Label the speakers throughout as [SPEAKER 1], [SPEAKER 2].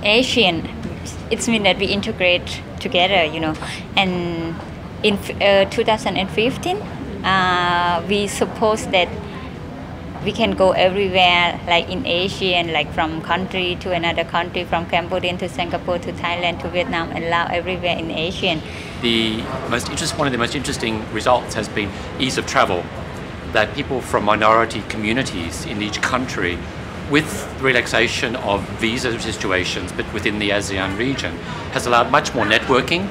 [SPEAKER 1] Asian, it means that we integrate together, And in 2015, we suppose that we can go everywhere, like in ASEAN, like from country to another country, from Cambodia to Singapore to Thailand to Vietnam and Laos, everywhere in ASEAN.
[SPEAKER 2] One of the most interesting results has been ease of travel, that people from minority communities in each country, with relaxation of visa situations, but within the ASEAN region, has allowed much more networking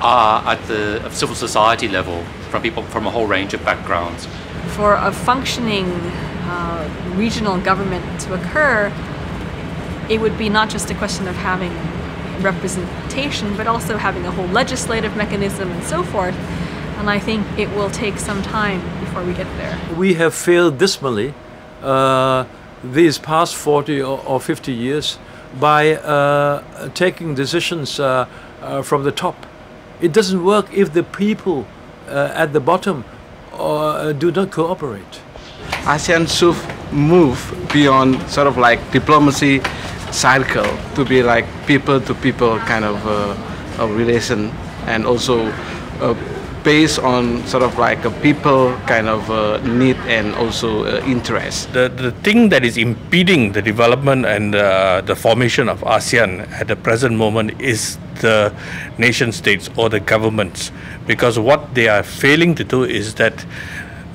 [SPEAKER 2] at the civil society level from people from a whole range of backgrounds.
[SPEAKER 3] For a functioning regional government to occur, it would be not just a question of having representation, but also having a whole legislative mechanism and so forth. And I think it will take some time before we get there.
[SPEAKER 4] We have failed dismally these past 40 or 50 years by taking decisions from the top. It doesn't work if the people at the bottom do not cooperate.
[SPEAKER 5] ASEAN should move beyond sort of like diplomacy cycle to be like people-to-people kind of relation, and also based on sort of like a people kind of need and also interest.
[SPEAKER 6] The thing that is impeding the development and the formation of ASEAN at the present moment is the nation states or the governments, because what they are failing to do is that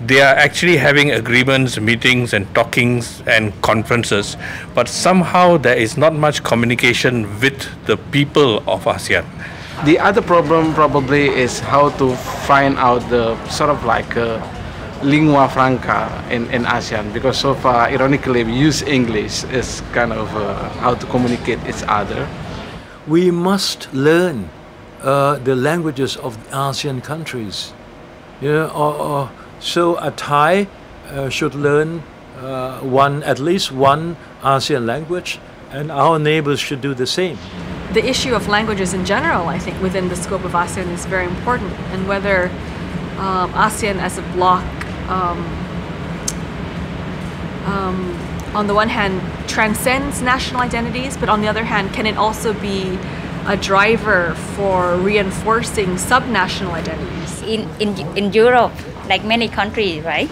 [SPEAKER 6] they are actually having agreements, meetings and talkings and conferences, but somehow there is not much communication with the people of ASEAN.
[SPEAKER 5] The other problem probably is how to find out the sort of like lingua franca in ASEAN, because so far, ironically, we use English as kind of how to communicate each other.
[SPEAKER 4] We must learn the languages of ASEAN countries. So a Thai should learn at least one ASEAN language, and our neighbors should do the same.
[SPEAKER 3] The issue of languages in general, I think, within the scope of ASEAN is very important, and whether ASEAN as a bloc, on the one hand, transcends national identities, but on the other hand, can it also be a driver for reinforcing subnational identities?
[SPEAKER 1] In Europe, like many countries, right?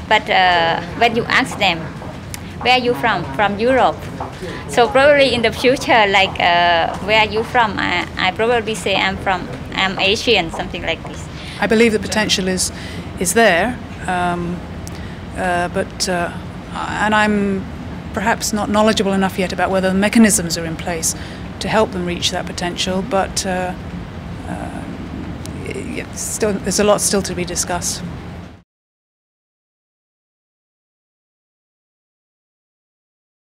[SPEAKER 1] But when you ask them, where are you from? From Europe. So probably in the future, like where are you from? I probably say I'm Asian, something like this.
[SPEAKER 7] I believe the potential is there, and I'm perhaps not knowledgeable enough yet about whether the mechanisms are in place to help them reach that potential. But there's a lot still to be discussed.